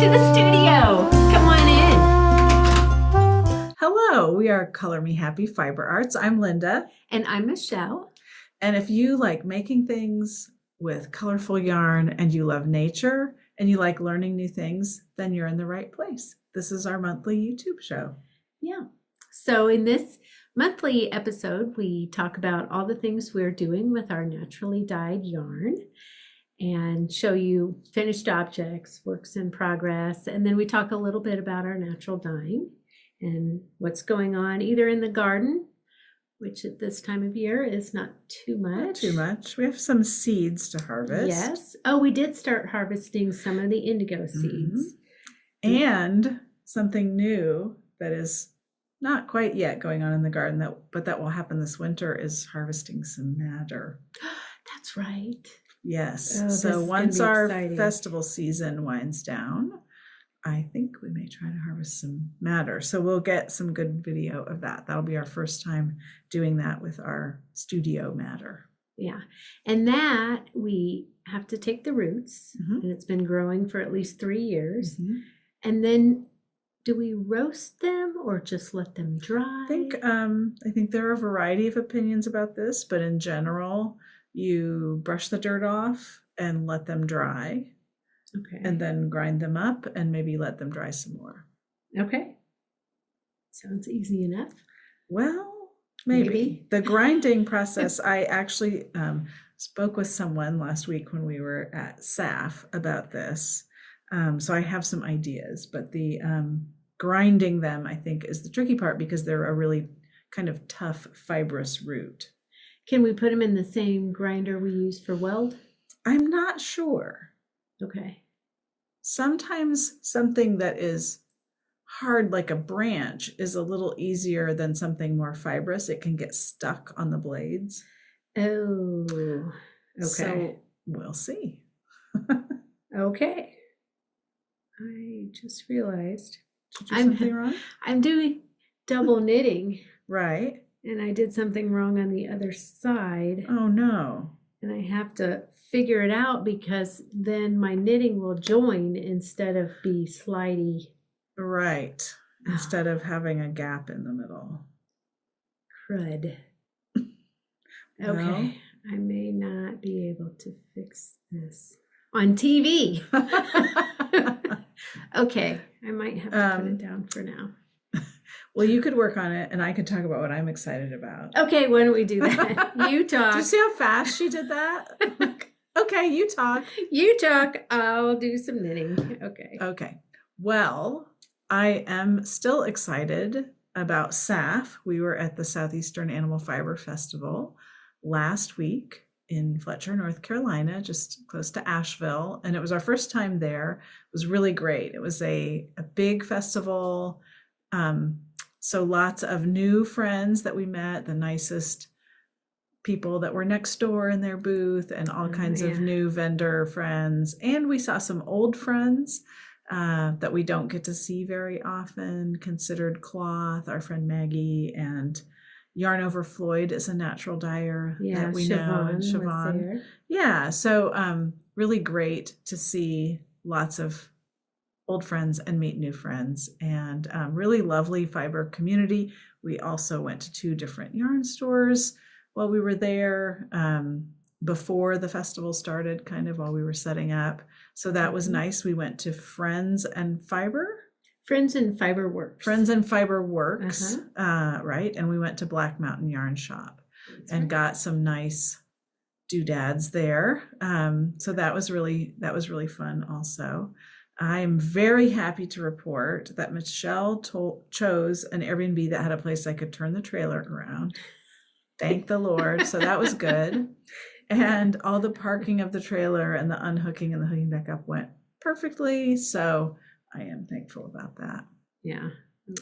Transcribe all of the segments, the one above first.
to the studio. Come on in. Hello, we are Color Me Happy Fiber Arts. I'm Linda. And I'm Michelle. And if you like making things with colorful yarn and you love nature and you like learning new things, then you're in the right place. This is our monthly YouTube show. Yeah. So in this monthly episode, we talk about all the things we're doing with our naturally dyed yarn and show you finished objects, works in progress. And then we talk a little bit about our natural dyeing and what's going on either in the garden, which at this time of year is not too much. Not too much. We have some seeds to harvest. Yes. Oh, we did start harvesting some of the indigo seeds. And something new that is not quite yet going on in the garden, but that will happen this winter, is harvesting some madder. That's right. Yes. Oh, so once our exciting festival season winds down, I think we may try to harvest some madder. So we'll get some good video of that. That'll be our first time doing that with our studio madder. Yeah. And that we have to take the roots, and it's been growing for at least 3 years. And then do we roast them or just let them dry? I think there are a variety of opinions about this, but in general, you brush the dirt off and let them dry. Okay. And then grind them up and maybe let them dry some more. Okay. Sounds easy enough. Well, maybe. The grinding process, I actually spoke with someone last week when we were at SAF about this. So I have some ideas, but the grinding them, I think, is the tricky part because they're a really kind of tough, fibrous root. Can we put them in the same grinder we use for weld? I'm not sure. Okay. Sometimes something that is hard like a branch is a little easier than something more fibrous. It can get stuck on the blades. Oh, okay. So we'll see. Okay. I just realized something wrong? I'm doing double knitting. Right. And I did something wrong on the other side. Oh, no. And I have to figure it out because then my knitting will join instead of be slidey. Right. Instead of having a gap in the middle. Crud. Okay. I may not be able to fix this on TV. Okay. I might have to put it down for now. Well, you could work on it and I could talk about what I'm excited about. Okay, why don't we do that? You talk. Do you see how fast she did that? Okay, you talk. You talk. I'll do some knitting. Okay. Okay. Well, I am still excited about SAF. We were at the Southeastern Animal Fiber Festival last week in Fletcher, North Carolina, just close to Asheville. And it was our first time there. It was really great. It was a big festival. So lots of new friends that we met, the nicest people that were next door in their booth, and all kinds of new vendor friends. And we saw some old friends that we don't get to see very often. Considered Cloth, our friend Maggie, and Yarn Over Floyd is a natural dyer that we know. And Siobhan. Yeah, so really great to see lots of old friends and meet new friends, and really lovely fiber community. We also went to 2 different yarn stores while we were there before the festival started, kind of while we were setting up. So that was nice. We went to Friends and Fiber. Friends and Fiber Works. Friends and Fiber Works, right? And we went to Black Mountain Yarn Shop and got some nice doodads there. So that was really fun also. I am very happy to report that Michelle chose an Airbnb that had a place I could turn the trailer around. Thank the Lord. So that was good. And all the parking of the trailer and the unhooking and the hooking back up went perfectly. So I am thankful about that. Yeah.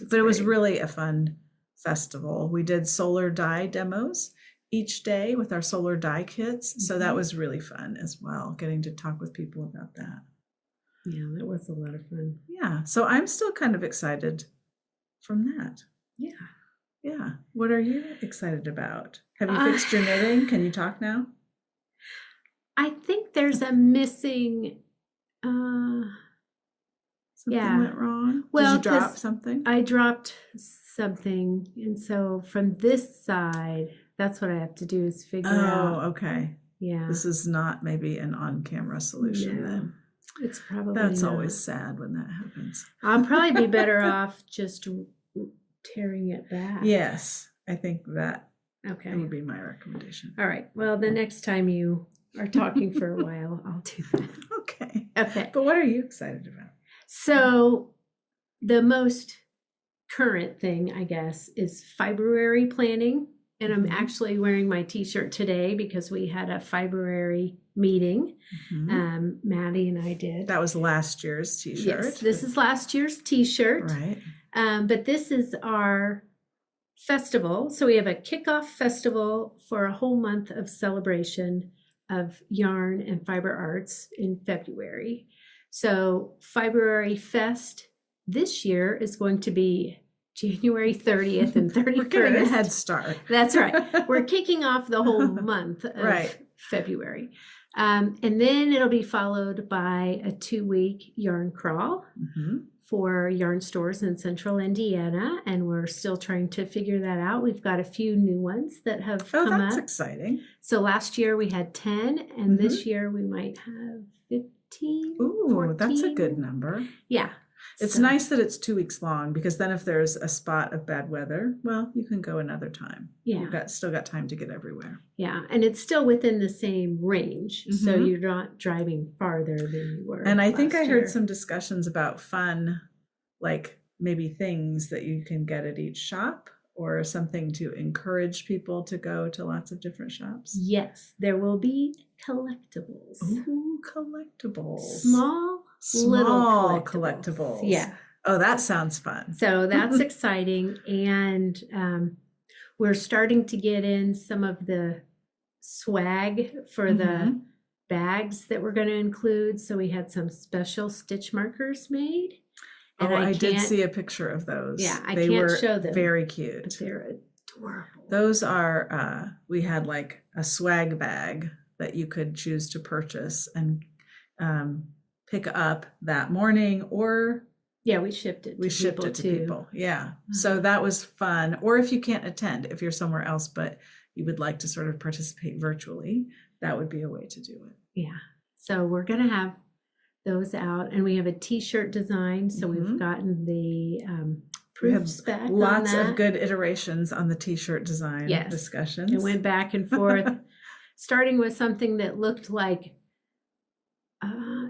But it was really a fun festival. We did solar dye demos each day with our solar dye kits. So that was really fun as well, getting to talk with people about that. Yeah, that was a lot of fun. Yeah. So I'm still kind of excited from that. Yeah. Yeah. What are you excited about? Have you fixed your knitting? Can you talk now? I think there's a missing something went wrong? Well, did you drop 'cause something? I dropped something, and so from this side, that's what I have to do is figure out. Okay. Yeah. This is not maybe an on-camera solution No, then. it's probably That's not. always sad when that happens. I'll probably be better off just tearing it back. Yes, I think that Okay. would be my recommendation. All right. Well, the next time you are talking for a while, I'll do that. Okay. Okay. But what are you excited about? So the most current thing, I guess, is FIBRuary planning. And I'm actually wearing my t-shirt today because we had a FIBRuary meeting. Maddie and I did. That was last year's t-shirt. Yes, this is last year's t-shirt. Right. But this is our festival. So we have a kickoff festival for a whole month of celebration of yarn and fiber arts in February. So FIBRuary Fest this year is going to be January 30th and 31st. We're getting a head start. That's right. We're kicking off the whole month of February. And then it'll be followed by a 2-week yarn crawl for yarn stores in central Indiana. And we're still trying to figure that out. We've got a few new ones that have come up. That's exciting. So last year we had 10, and this year we might have 15. Ooh, 14. That's a good number. Yeah. It's nice that it's 2 weeks long, because then if there's a spot of bad weather, well, you can go another time. Yeah. You've still got time to get everywhere. Yeah. And it's still within the same range. So you're not driving farther than you were. And I think I heard some discussions about fun, like maybe things that you can get at each shop, or something to encourage people to go to lots of different shops. Yes. There will be collectibles. Ooh, collectibles. Small little collectibles. Yeah. Oh, that sounds fun. So that's exciting. And we're starting to get in some of the swag for the bags that we're going to include. So we had some special stitch markers made. And I did see a picture of those. Yeah, they can't were show them. Very cute. But they're adorable. Those are, we had like a swag bag that you could choose to purchase and pick up that morning, or we shipped it to people. Yeah. So that was fun. Or if you can't attend, if you're somewhere else but you would like to sort of participate virtually, that would be a way to do it. Yeah. So we're going to have those out, and we have a t-shirt design. So we've gotten the proofs back. Lots of good iterations on the t-shirt design discussions. It went back and forth, starting with something that looked like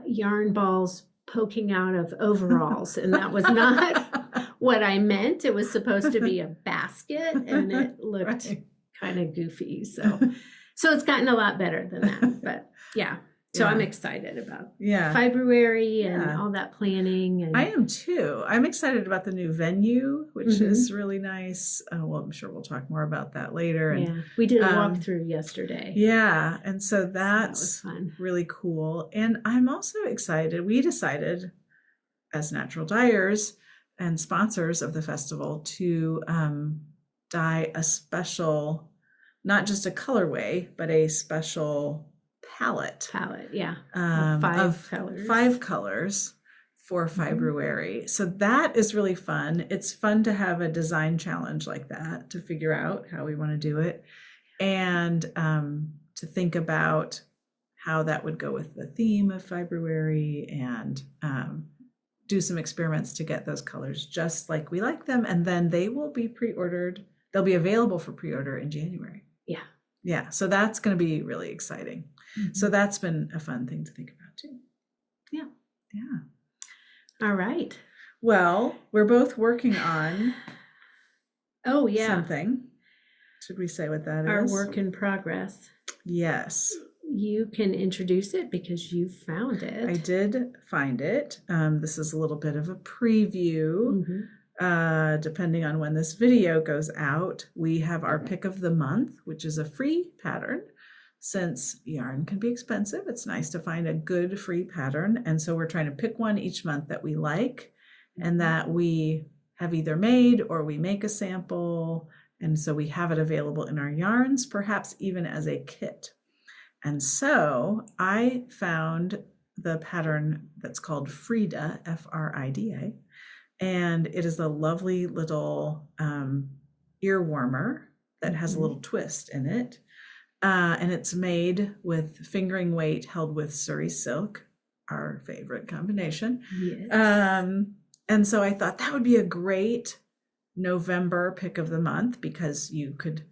yarn balls poking out of overalls, and that was not what I meant. It was supposed to be a basket, and it looked kind of goofy. So it's gotten a lot better than that. But so I'm excited about FIBRuary and all that planning. And I am too. I'm excited about the new venue, which is really nice. Well, I'm sure we'll talk more about that later. And we did a walkthrough yesterday. Yeah, and so that was fun. Really cool. And I'm also excited. We decided, as natural dyers and sponsors of the festival, to dye a special, not just a colorway, but a special palette, five colors for FIBRuary. So that is really fun. It's fun to have a design challenge like that, to figure out how we want to do it, and to think about how that would go with the theme of FIBRuary, and do some experiments to get those colors just like we like them. And then they will be pre-ordered. They'll be available for pre-order in January. Yeah. So that's going to be really exciting. So that's been a fun thing to think about too. Yeah. All right. Well, we're both working on something. Should we say what that is? Our work in progress. Yes. You can introduce it because you found it. I did find it. This is a little bit of a preview. Depending on when this video goes out, we have our pick of the month, which is a free pattern. Since yarn can be expensive, it's nice to find a good free pattern. And so we're trying to pick one each month that we like and that we have either made or we make a sample. And so we have it available in our yarns, perhaps even as a kit. And so I found the pattern that's called Frida, Frida, and it is a lovely little ear warmer that has a little twist in it. And it's made with fingering weight held with Surrey silk, our favorite combination. Yes. And so I thought that would be a great November pick of the month, because you could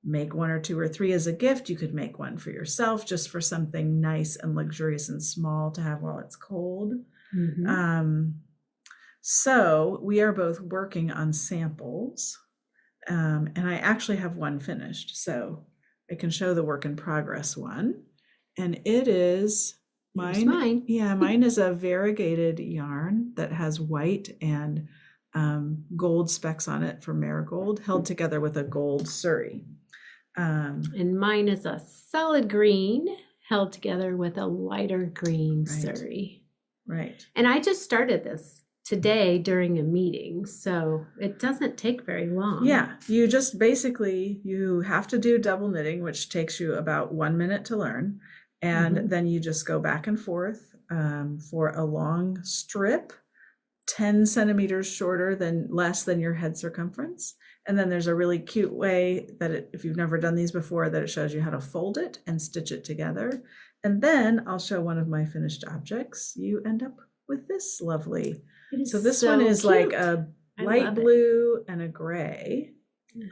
make 1 or 2 or 3 as a gift. You could make one for yourself, just for something nice and luxurious and small to have while it's cold. So we are both working on samples, and I actually have one finished, so I can show the work in progress one. And it is mine. Yeah, mine is a variegated yarn that has white and gold specks on it for marigold, held together with a gold Surrey. And mine is a solid green held together with a lighter green Surrey. Right. And I just started this today during a meeting, so it doesn't take very long. Yeah, you just basically, you have to do double knitting, which takes you about 1 minute to learn. And then you just go back and forth for a long strip, 10 centimeters shorter than less than your head circumference. And then there's a really cute way that if you've never done these before, that it shows you how to fold it and stitch it together. And then I'll show one of my finished objects. You end up with this lovely. So this one is cute. Like a light blue and a gray.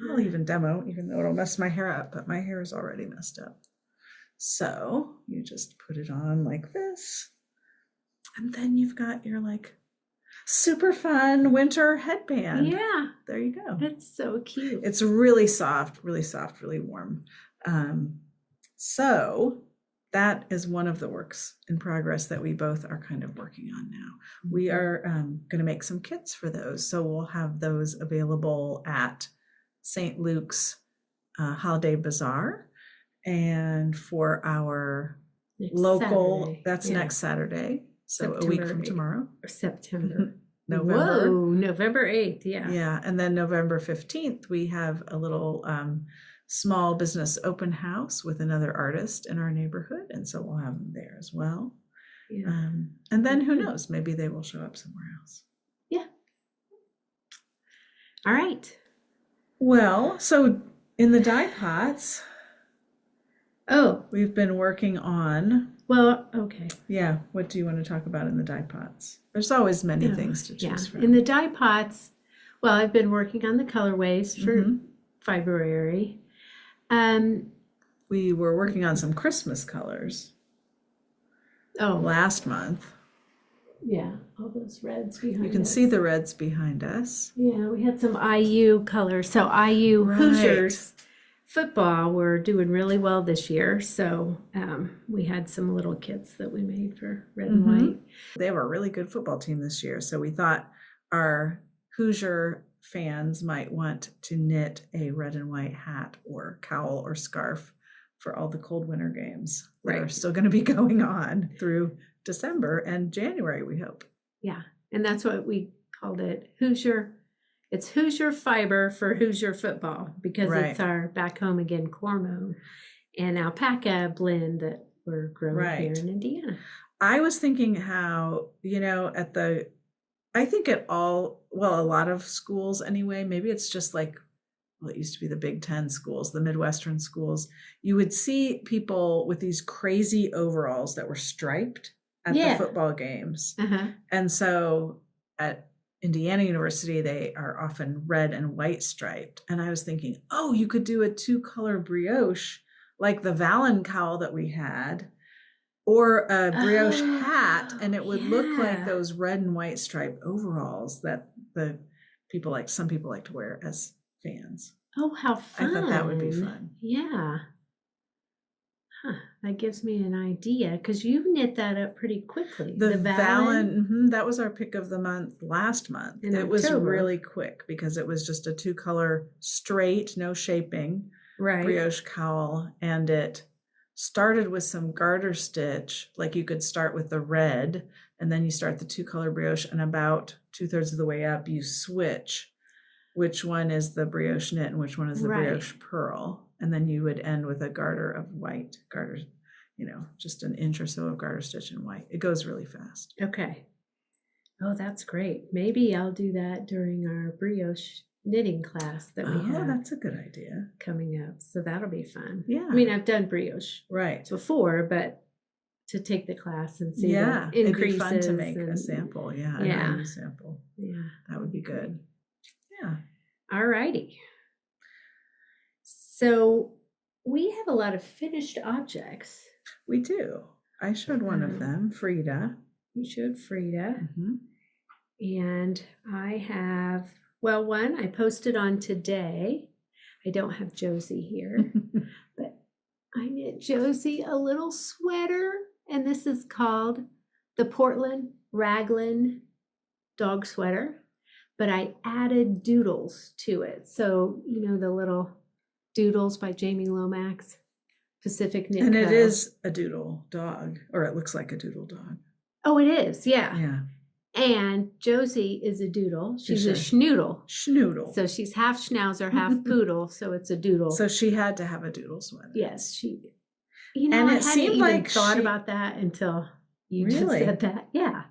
I'll even demo, even though it'll mess my hair up, but my hair is already messed up. So you just put it on like this. And then you've got your like super fun winter headband. Yeah. There you go. It's so cute. It's really soft, really warm. So that is one of the works in progress that we both are kind of working on now. We are going to make some kits for those. So we'll have those available at St. Luke's Holiday Bazaar. And for our local, Saturday. That's next Saturday. So September a week from 8th. Tomorrow. Or September. November. Whoa, November 8th. Yeah. Yeah. And then November 15th, we have a little small business open house with another artist in our neighborhood. And so we'll have them there as well. Yeah. And then who knows, maybe they will show up somewhere else. Yeah. All right. Well, so in the dye pots, we've been working on. Well, okay. Yeah. What do you want to talk about in the dye pots? There's always many things to choose from. In the dye pots, well, I've been working on the colorways for FIBRuary. We were working on some Christmas colors. Last month. Yeah, all those reds behind us. You can see the reds behind us. Yeah, we had some IU colors. So IU Hoosiers football were doing really well this year. So we had some little kits that we made for red and white. They have a really good football team this year. So we thought our Hoosier fans might want to knit a red and white hat or cowl or scarf for all the cold winter games that are still going to be going on through December and January, we hope. Yeah. And that's what we called it. Hoosier. It's Hoosier fiber for Hoosier football, because it's our back home again Cormo and alpaca blend that we're growing here in Indiana. I was thinking how, I think at a lot of schools anyway, maybe it's just like, it used to be the Big Ten schools, the Midwestern schools, you would see people with these crazy overalls that were striped at the football games. And so at Indiana University, they are often red and white striped. And I was thinking, you could do a 2-color brioche, like the Valen cowl that we had, or a brioche hat, and it would look like those red and white striped overalls that some people like to wear as fans. Oh, how fun. I thought that would be fun. Yeah. That gives me an idea, because you knit that up pretty quickly. The Valen, that was our pick of the month last month. It was really quick because it was just a 2-color straight, no shaping brioche cowl, and it started with some garter stitch. Like you could start with the red, and then you start the 2-color brioche, and about 2/3 of the way up, you switch which one is the brioche knit and which one is the brioche pearl. And then you would end with a garter of white garters, just an inch or so of garter stitch in white. It goes really fast. Okay. Oh, that's great. Maybe I'll do that during our brioche knitting class that we have That's a good idea. coming up. So that'll be fun. Yeah. I mean, I've done brioche Right. before, but to take the class and see the increases. It'd be fun to make a sample. Yeah. A sample. Yeah. That would be good. Yeah. All righty. So we have a lot of finished objects. We do. I showed one of them, Frida. You showed Frida. Mm-hmm. And I have, well, one I posted on today. I don't have Josie here, but I knit Josie a little sweater, and this is called the Portland Raglan dog sweater, but I added doodles to it. So, the little doodles by Jamie Lomax, Pacific Knit And Co. it is a doodle dog, or it looks like a doodle dog. Oh, it is. Yeah. Yeah. And Josie is a doodle. She's Sure. a schnoodle. Schnoodle. So she's half schnauzer, half poodle. So it's a doodle. So she had to have a doodle sweater. Yes, she. And I it hadn't seemed even like thought she- about that until you Really? just said that. Yeah,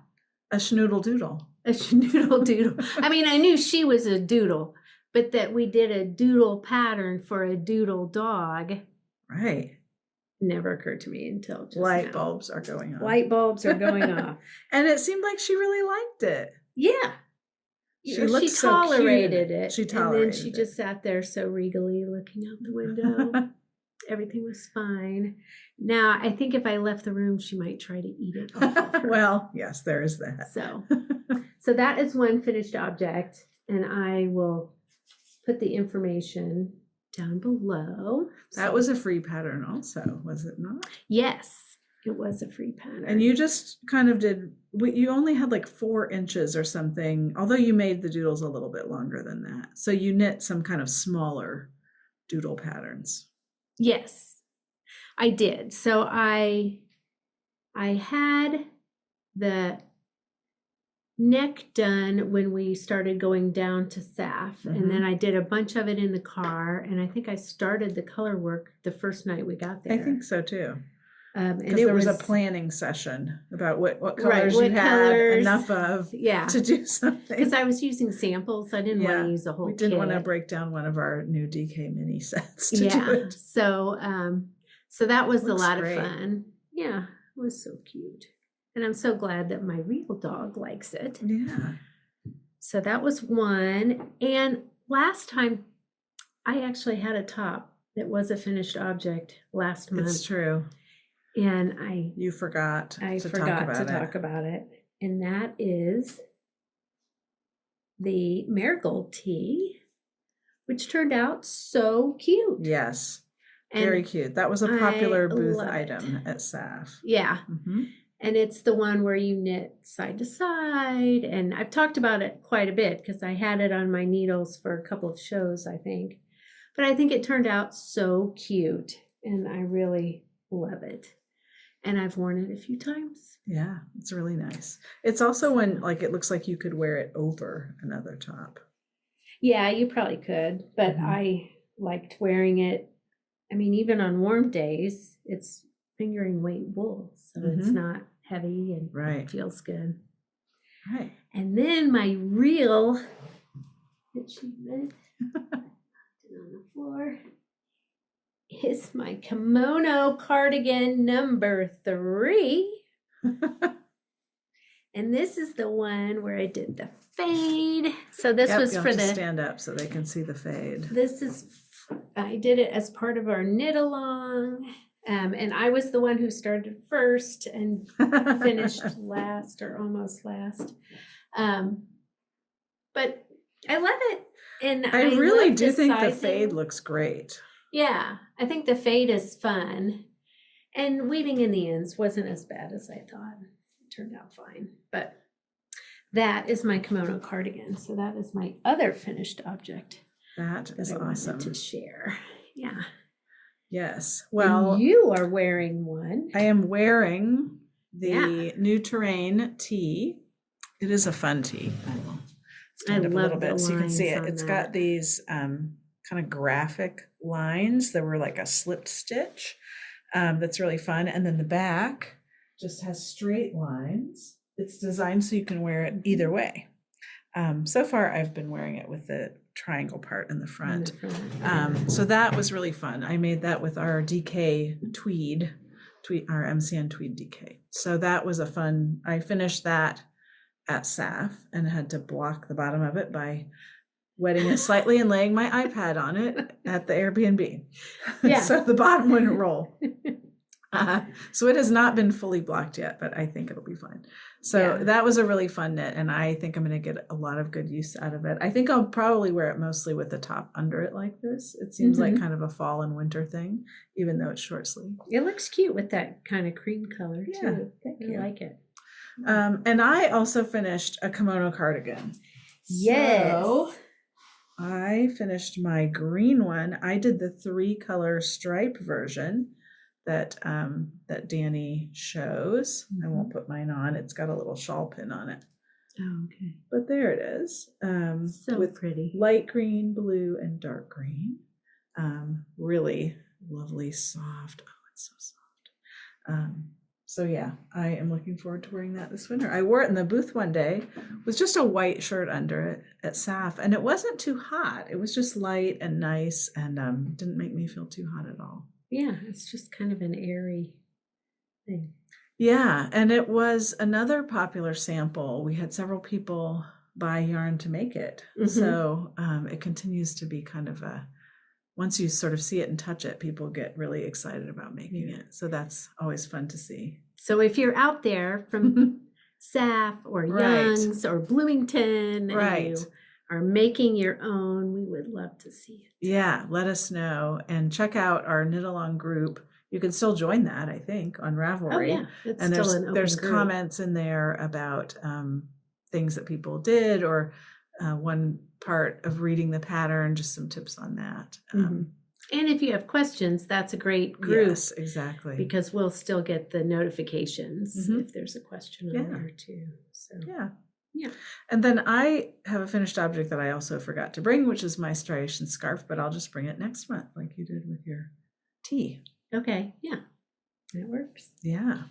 A schnoodle doodle. a schnoodle doodle. I mean, I knew she was a doodle, but that we did a doodle pattern for a doodle dog Right. never occurred to me until just Light now. bulbs are going on. Light bulbs are going off. And it seemed like she really liked it. Yeah. She looked so cute. tolerated it. She And tolerated then she it. just sat there so regally looking out the window. Everything was fine. Now, I think if I left the room, she might try to eat it off of her. Well, yes, there is that. So that is one finished object, and I will put the information down below. That was a free pattern also, was it not? Yes, it was a free pattern. And you just kind of you only had like 4 inches or something, although you made the doodles a little bit longer than that. So you knit some kind of smaller doodle patterns. Yes, I did. So I had the neck done when we started going down to Saf, and then I did a bunch of it in the car, and I think I started the color work the first night we got there. I think so too. And Because there was a planning session about what colors what you had colors, enough of to do something. Because I was using samples. I didn't want to use a whole We didn't want to kit. break down one of our new DK mini sets to do it. So that was a Looks lot great. of fun. Yeah, it was so cute. And I'm so glad that my real dog likes it. Yeah. So that was one. And last time I actually had a top that was a finished object last month. It's true. And You forgot I to forgot talk to about it. talk about it. And that is the marigold tea, which turned out so cute. Yes. And Very cute. That was a I popular booth love it. item at SAF. Yeah. Mm-hmm. And it's the one where you knit side to side. And I've talked about it quite a bit because I had it on my needles for a couple of shows, I think. But I think it turned out so cute. And I really love it. And I've worn it a few times. Yeah, it's really nice. It's also when it looks like you could wear it over another top. Yeah, you probably could. But I liked wearing it. I mean, even on warm days, it's fingering weight wool. So it's not heavy and it feels good. Right. And then my real achievement on the floor is my kimono cardigan number 3. And this is the one where I did the fade. So this was you'll for have to the stand up so they can see the fade. I did it as part of our knit along. And I was the one who started first and finished last or almost last. But I love it. And I really love do think the sizing. fade looks great. Yeah, I think the fade is fun. And weaving in the ends wasn't as bad as I thought. It turned out fine. But that is my kimono cardigan. So that is my other finished object That is I awesome. wanted to share. Yeah. Yes. Well, And you are wearing one. I am wearing the New Terrain tee. It is a fun tee. I will stand up a little bit so you can see it. It's got these kind of graphic lines that were like a slipped stitch. that's really fun. And then the back just has straight lines. It's designed so you can wear it either way. So far, I've been wearing it with the triangle part in the front. So that was really fun. I made that with our DK tweed, our MCN tweed DK. So that was a fun, I finished that at SAF and had to block the bottom of it by wetting it slightly and laying my iPad on it at the Airbnb. Yeah. So the bottom wouldn't roll. So it has not been fully blocked yet, but I think it'll be fine. So that was a really fun knit, and I think I'm going to get a lot of good use out of it. I think I'll probably wear it mostly with the top under it like this. It seems like kind of a fall and winter thing, even though it's short sleeve. It looks cute with that kind of cream color too. Thank I you. like it. And I also finished a kimono cardigan. Yes. So I finished my green one. I did the 3-color stripe version that Danny shows. I won't put mine on. It's got a little shawl pin on it. Oh, okay. But there it is. So with pretty. Light green, blue, and dark green. Really lovely, soft. Oh, it's so soft. So yeah, I am looking forward to wearing that this winter. I wore it in the booth one day with just a white shirt under it at SAF, and it wasn't too hot. It was just light and nice, and didn't make me feel too hot at all. Yeah, it's just kind of an airy thing. Yeah, and it was another popular sample. We had several people buy yarn to make it. So it continues to be kind of once you sort of see it and touch it, people get really excited about making it. So that's always fun to see. So if you're out there from SAF or Young's or Bloomington and you are making your own, we would love to see it. Yeah, let us know and check out our knit along group. You can still join that, I think, on Ravelry. Oh yeah, it's and still an open there's group. comments in there about things that people did, or one part of reading the pattern, just some tips on that. And if you have questions, that's a great group. Yes, exactly. Because we'll still get the notifications if there's a question on there too. So yeah. And then I have a finished object that I also forgot to bring, which is my striation scarf, but I'll just bring it next month like you did with your tea. Okay, yeah, that works. Yeah.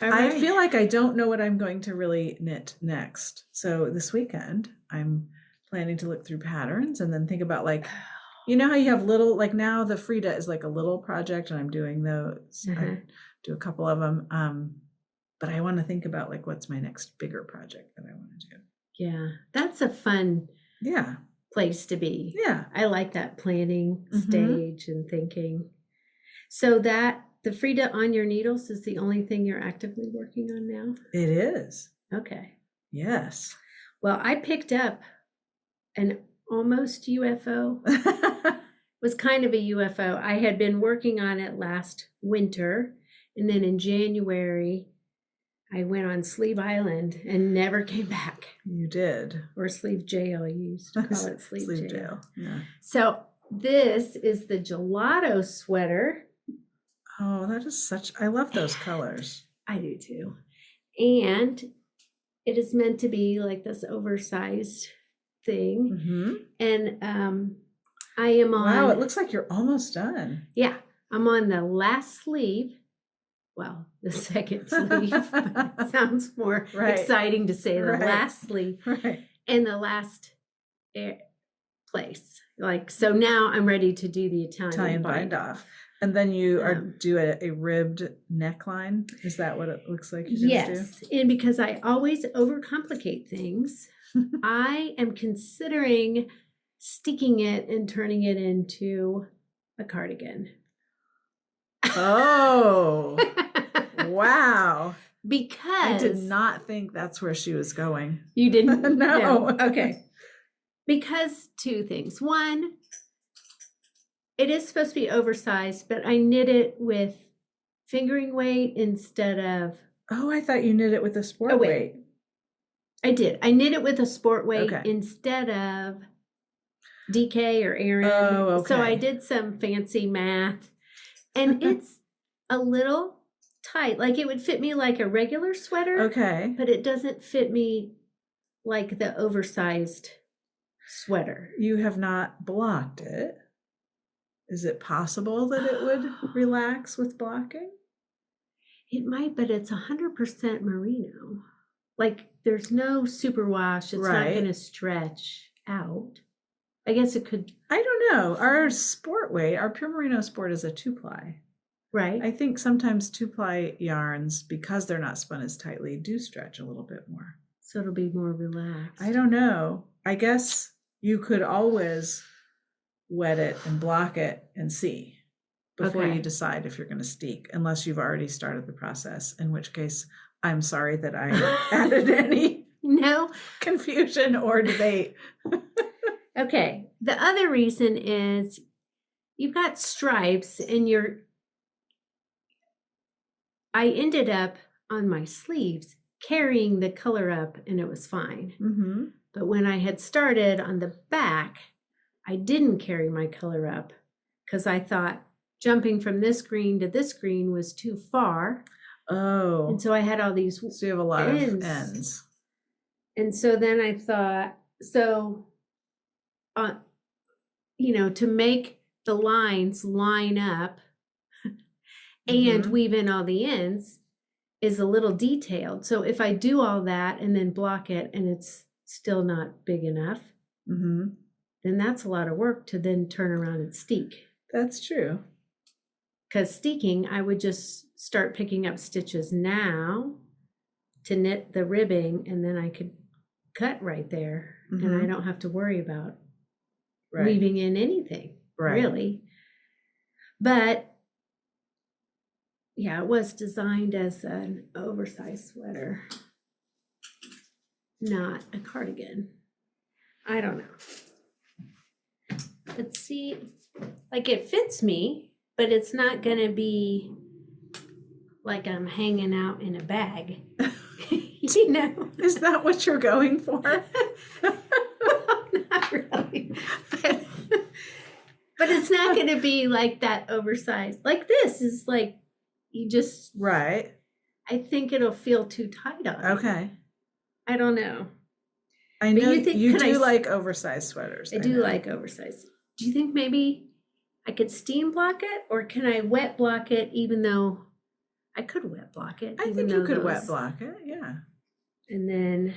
All I right. feel like I don't know what I'm going to really knit next. So this weekend, I'm planning to look through patterns and then think about, like, you know how you have little, like now the Frida is like a little project and I'm doing those. I do a couple of them. But I want to think about, like, what's my next bigger project that I want to do. Yeah, that's a fun place to be. Yeah. I like that planning stage and thinking. So that the Frida on your needles is the only thing you're actively working on now? It is. Okay. Yes. Well, I picked up an almost UFO. It was kind of a UFO. I had been working on it last winter, and then in January, I went on Sleeve Island and never came back. You did. Or Sleeve Jail, you used to call it Sleeve Jail. Yeah. So this is the gelato sweater. Oh, that is I love those colors. I do too. And it is meant to be like this oversized thing. And I am on. Wow, it looks like you're almost done. Yeah, I'm on the last sleeve. Well, the second sleeve. It sounds more exciting to say the last sleeve. And the last place. Like, so now I'm ready to do the Italian bind off. And then you do a ribbed neckline. Is that what it looks like you're going to do? And because I always overcomplicate things, I am considering sticking it and turning it into a cardigan. Oh, wow. Because I did not think that's where she was going. You didn't? No. Okay. Because two things. One, it is supposed to be oversized, but I knit it with fingering weight instead of. Oh, I thought you knit it with a sport weight. I did. I knit it with a sport weight instead of DK or Aaron. Oh, okay. So I did some fancy math, and it's a little tight. Like, it would fit me like a regular sweater. Okay. But it doesn't fit me like the oversized sweater. You have not blocked it. Is it possible that it would relax with blocking? It might, but it's 100% merino. Like there's no superwash. It's not going to stretch out. I guess it could. I don't know. Our sport weight, our pure merino sport is a 2-ply. Right. I think sometimes 2-ply yarns, because they're not spun as tightly, do stretch a little bit more. So it'll be more relaxed. I don't know. I guess you could always wet it and block it and see before you decide if you're going to steek, unless you've already started the process, in which case I'm sorry that I added any confusion or debate. Okay. The other reason is you've got stripes and I ended up on my sleeves carrying the color up and it was fine. Mm-hmm. But when I had started on the back, I didn't carry my color up because I thought jumping from this green to this green was too far. Oh. And so I had all these So you have a lot of ends. And so then I thought, to make the lines line up and weave in all the ends is a little detailed. So if I do all that and then block it and it's still not big enough, then that's a lot of work to then turn around and steek. That's true. Because steeking, I would just start picking up stitches now to knit the ribbing, and then I could cut right there, and I don't have to worry about weaving in anything, really. But yeah, it was designed as an oversized sweater, not a cardigan. I don't know. Let's see, like it fits me, but it's not gonna be like I'm hanging out in a bag. You know? Is that what you're going for? Not really. But it's not gonna be like that oversized. Like this is like you just I think it'll feel too tight on me. Okay. I don't know. I know you do like oversized sweaters. I do like oversized. Do you think maybe I could steam block it, or can I wet block it even though I could wet block it? I think you could wet block it, yeah. And then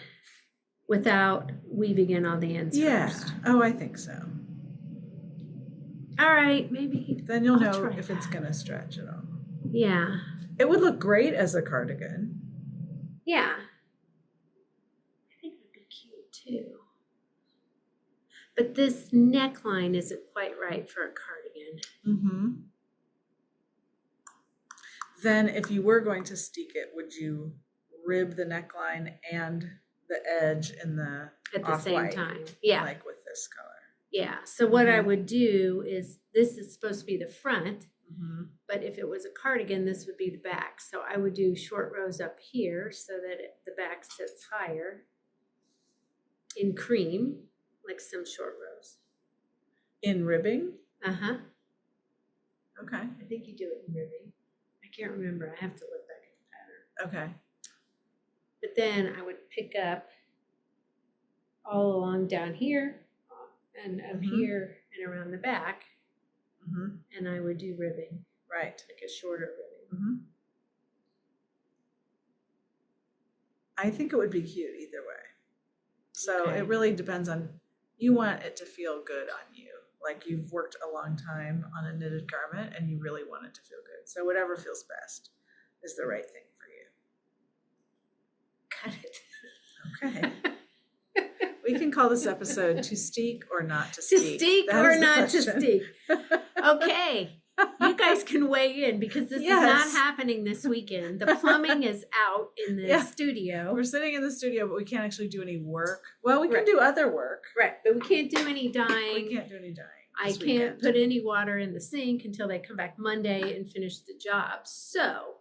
without weaving in all the ends first. Oh, I think so. All right, maybe. Then you'll know if it's going to stretch at all. Yeah. It would look great as a cardigan. Yeah. I think it would be cute too. But this neckline isn't quite right for a cardigan. Then if you were going to steek it, would you rib the neckline and the edge in the at the same time? Yeah. Like with this color. Yeah. So what I would do is, this is supposed to be the front, but if it was a cardigan, this would be the back. So I would do short rows up here so that the back sits higher in cream, like some short rows. In ribbing? Uh-huh. Okay. I think you do it in ribbing. I can't remember. I have to look back at the pattern. Okay. But then I would pick up all along down here and up here and around the back, and I would do ribbing. Right. Like a shorter ribbing. I think it would be cute either way. So it really depends on, you want it to feel good on you. Like you've worked a long time on a knitted garment and you really want it to feel good. So whatever feels best is the right thing for you. Got it. Okay. We can call this episode To Steek or Not to Steek. To steek or not to steek. Okay. You guys can weigh in because this is not happening this weekend. The plumbing is out in the studio. We're sitting in the studio, but we can't actually do any work. Well, we can do other work. Right, but we can't do any dyeing. We can't do any dyeing. I can't put any water in the sink until they come back Monday and finish the job. So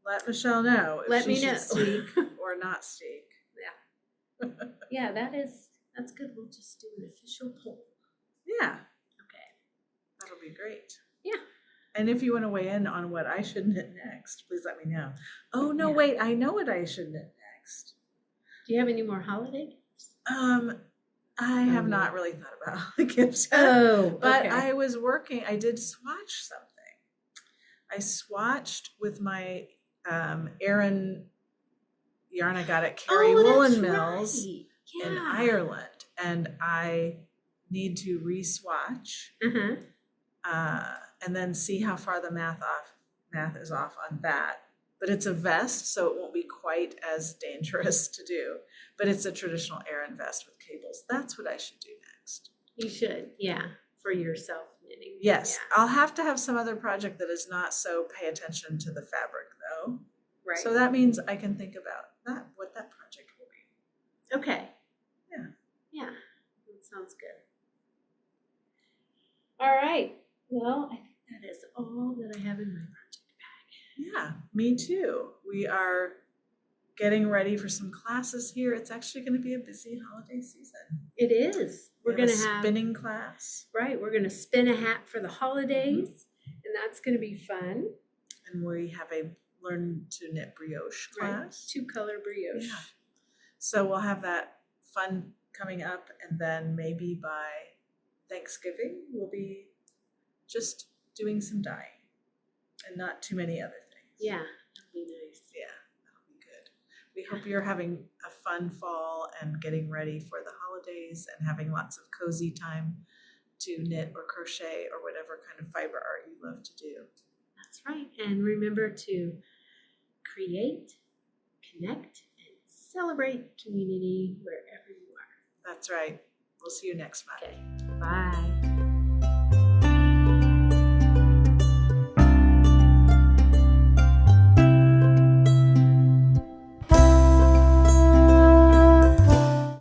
let Michelle know if she should steek or not steek. Yeah. Yeah, that's good. We'll just do an official poll. Yeah. Okay. That'll be great. Yeah. And if you want to weigh in on what I should knit next, please let me know. Oh, no, wait. I know what I should knit next. Do you have any more holiday gifts? I have no? not really thought about the gifts yet. Oh, But okay. I did swatch something. I swatched with my Aran yarn I got at Kerry Woolen Mills right. in Yeah. Ireland. And I need to re-swatch and then see how far the math is off on that. But it's a vest, so it won't be quite as dangerous to do. But it's a traditional Aran vest with cables. That's what I should do next. You should, yeah, for yourself knitting. Yes, Yeah. I'll have to have some other project that is not so pay attention to the fabric, though. Right. So that means I can think about what that project will be. Okay. Yeah. Yeah, that sounds good. All right. Well, I think that is all that I have in my project bag. Yeah, me too. We are getting ready for some classes here. It's actually going to be a busy holiday season. It is. We're going to have spinning class. Right. We're going to spin a hat for the holidays, and that's going to be fun. And we have a learn to knit brioche class. Right. 2-color brioche. Yeah. So we'll have that fun coming up, and then maybe by Thanksgiving we'll be just doing some dyeing and not too many other things. Yeah, that'll be nice. Yeah, that'll be good. We hope you're having a fun fall and getting ready for the holidays and having lots of cozy time to knit or crochet or whatever kind of fiber art you love to do. That's right. And remember to create, connect, and celebrate community wherever you are. That's right. We'll see you next month. Okay. Bye.